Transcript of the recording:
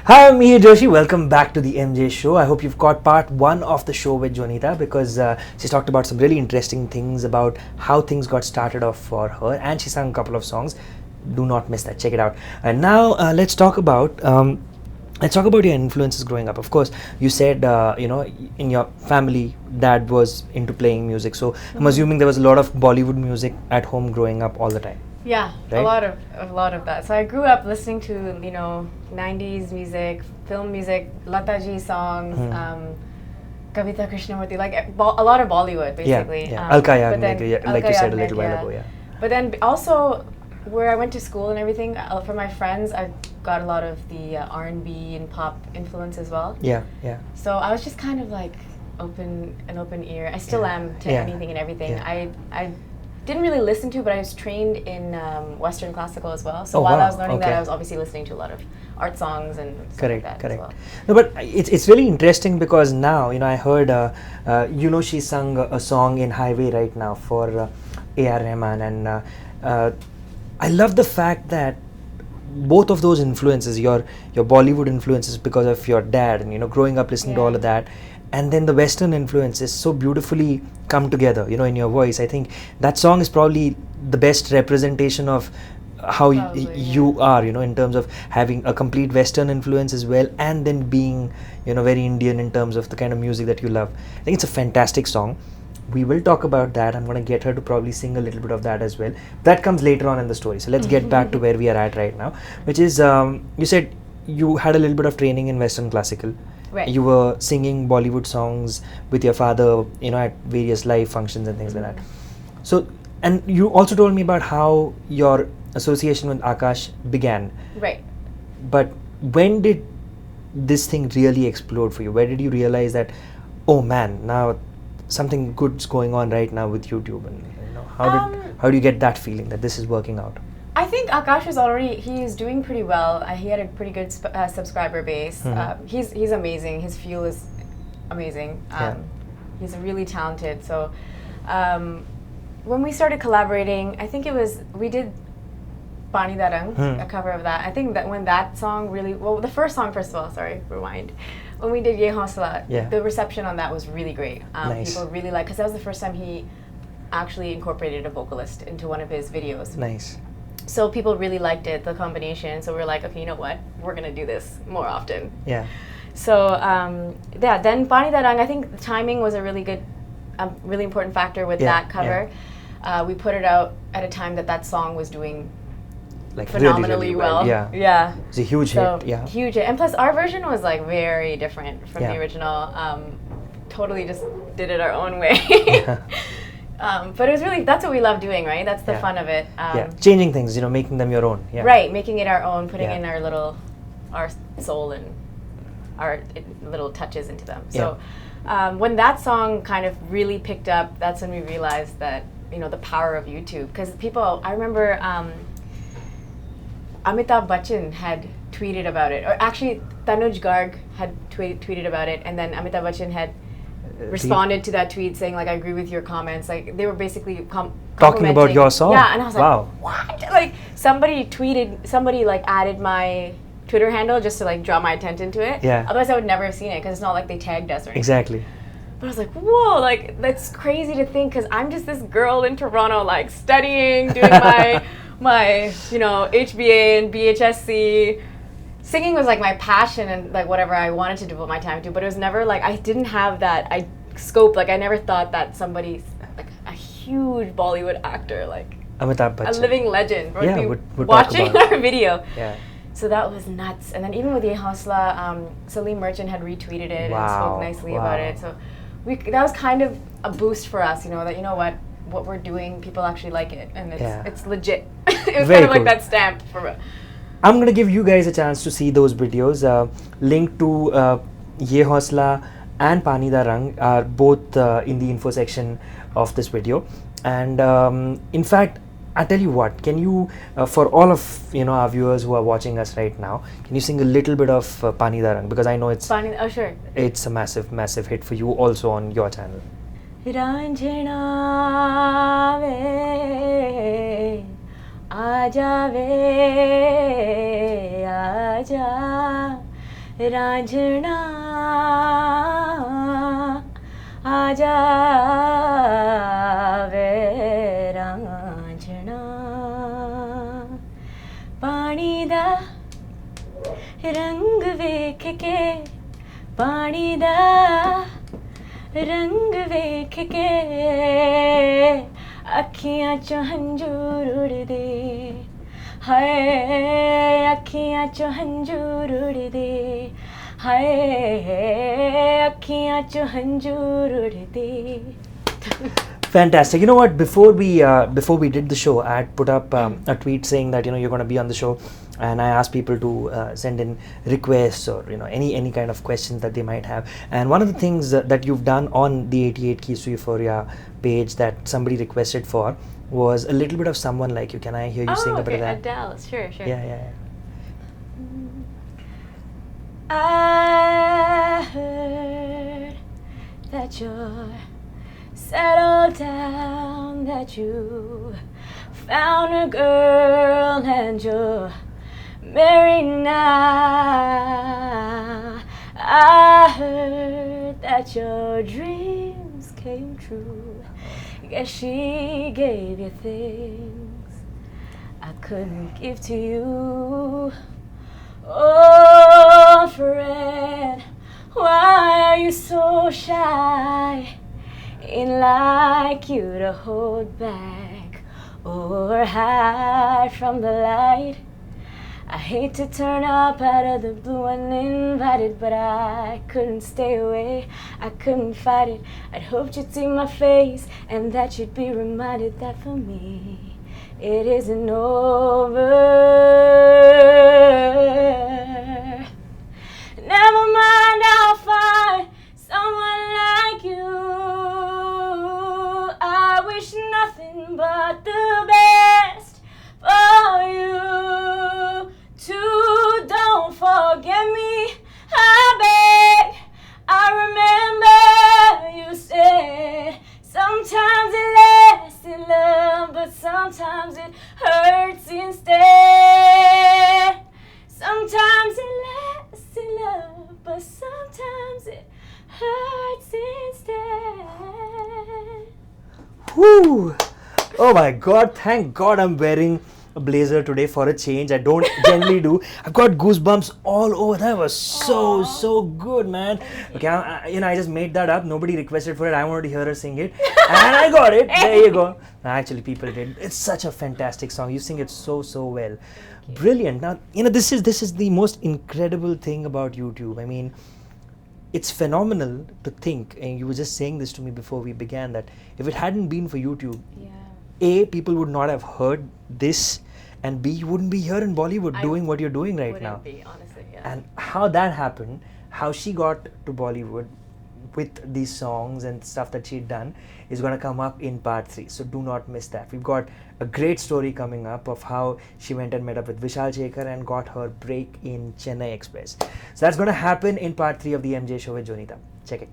Hi, I'm Mihir Joshi. Welcome back to the MJ Show. I hope you've caught part one of the show with Jonita because she's talked about some really interesting things about how things got started off for her, and she sang a couple of songs. Do not miss that. Check it out. And now let's talk about your influences growing up. Of course, you said in your family, dad was into playing music. So I'm assuming there was a lot of Bollywood music at home growing up all the time. Yeah, right? a lot of that. So I grew up listening to 90s music, film music, Lata ji songs, Kavita Krishnamurti, like a lot of Bollywood basically. Yeah. Alka Yagnik, like you said a Yagnik, little while ago. Yeah. But then also where I went to school and everything, for my friends, I got a lot of the R&B and pop influence as well. Yeah. So I was just kind of like an open ear. I still am to anything and everything. Yeah. I didn't really listen to, but I was trained in Western classical as well. So while I was learning that, I was obviously listening to a lot of art songs and stuff like that as well. No, but it's really interesting because now, I heard, she sung a song in Highway right now for A.R. Rahman, and I love the fact that both of those influences, your Bollywood influences because of your dad and growing up listening to all of that, and then the Western influences so beautifully come together, in your voice. I think that song is probably the best representation of how you are, in terms of having a complete Western influence as well, and then being, very Indian in terms of the kind of music that you love. I think it's a fantastic song. We will talk about that. I'm going to get her to probably sing a little bit of that as well. That comes later on in the story. So let's get back to where we are at right now, which is, you said you had a little bit of training in Western classical. Right. You were singing Bollywood songs with your father, at various live functions and things like that. So, and you also told me about how your association with Akash began. Right. But when did this thing really explode for you? Where did you realize that, oh man, now something good's going on right now with YouTube? And how do you get that feeling that this is working out? I think Akash he's doing pretty well. He had a pretty good subscriber base. He's amazing. His feel is amazing. He's really talented. So when we started collaborating, I think we did Pani Da Rang, a cover of that. I think that when that song the first song, first of all, sorry, rewind. When we did Ye Hausla, the reception on that was really great. Nice. People really liked, because that was the first time he actually incorporated a vocalist into one of his videos. Nice. So people really liked it, the combination. So we're like, okay, you know what? We're gonna do this more often. Yeah. So then Pani Da Rang, I think the timing was a really good, really important factor with that cover. Yeah. We put it out at a time that song was doing like phenomenally really well. Yeah. It's a huge hit. Yeah. Huge hit. And plus our version was like very different from the original. Totally just did it our own way. But it was really, that's what we love doing, right? That's the fun of it. Changing things, making them your own. Yeah. Right, making it our own, putting in our soul and our little touches into them. So when that song kind of really picked up, that's when we realized that, the power of YouTube. Because I remember Amitabh Bachchan had tweeted about it, or actually Tanuj Garg had tweeted about it, and then Amitabh Bachchan had responded to that tweet saying, like, I agree with your comments. Like, they were basically talking about your song. Yeah, and I was like, what? Like, somebody like added my Twitter handle just to like draw my attention to it. Yeah. Otherwise, I would never have seen it because it's not like they tagged us or anything. Exactly. But I was like, whoa, like, that's crazy to think, because I'm just this girl in Toronto, like, studying, doing my HBA and BHSC. Singing was like my passion and like whatever I wanted to devote my time to, but it was never like, I didn't have that scope. Like, I never thought that somebody, like a huge Bollywood actor, like Amitabh Bachchan, a living legend, would watching our video. Yeah. So that was nuts. And then even with Ye Hausla, Salim Merchant had retweeted it and spoke nicely about it. So that was kind of a boost for us, that what we're doing, people actually like it, and it's legit. It was kind of like that stamp for. I'm going to give you guys a chance to see those videos. Link to Ye Hausla and Pani Da Rang are both in the info section of this video. And in fact, I tell you what, can you, for all of our viewers who are watching us right now, can you sing a little bit of Pani Da Rang? Because I know it's sure. It's a massive, massive hit for you also on your channel. Ranjana ve आजा वे आजा रांझना आजा वे रांझना पानी दा रंग वेख के पानी दा रंग वेख के अखियां चो हंजूर उड़दे हाय अखियां चो हंजूर उड़दे हाय अखियां चो हंजूर उड़दे. Fantastic. You know what? Before we did the show, I had put up a tweet saying that you're going to be on the show, and I asked people to send in requests or any kind of questions that they might have. And one of the things that you've done on the 88 Keys to Euphoria page that somebody requested for was a little bit of Someone Like You. Can I hear you sing a bit of that? Adele, sure. Yeah. I heard that you're settled down, that you found a girl and you're married now. I heard that your dreams came true. Guess she gave you things I couldn't give to you. Oh, friend, why are you so shy? Ain't like you to hold back or hide from the light. I hate to turn up out of the blue uninvited, but I couldn't stay away, I couldn't fight it. I'd hoped you'd see my face and that you'd be reminded that for me it isn't over. Never mind, I'll find someone like you. I wish nothing but the best for you. Too, don't forget me, I beg. I remember you said sometimes it lasts in love, but sometimes it hurts instead. Sometimes it lasts in love, but sometimes it hurts instead. Whoo! Oh my God! Thank God I'm wearing a blazer today for a change. I don't generally do. I've got goosebumps all over. That was so good, man. Okay, I just made that up. Nobody requested for it. I wanted to hear her sing it, and I got it. There you go. Actually, people did. It's such a fantastic song. You sing it so well. Brilliant. Now, this is the most incredible thing about YouTube. I mean, it's phenomenal to think, and you were just saying this to me before we began, that if it hadn't been for YouTube, A, people would not have heard this, and B, you wouldn't be here in Bollywood doing what you're doing right now. Wouldn't be, honestly, yeah. And how that happened, how she got to Bollywood with these songs and stuff that she'd done is going to come up in part 3. So do not miss that. We've got a great story coming up of how she went and met up with Vishal Shekhar and got her break in Chennai Express. So that's going to happen in part 3 of the MJ show with Jonita. Check it.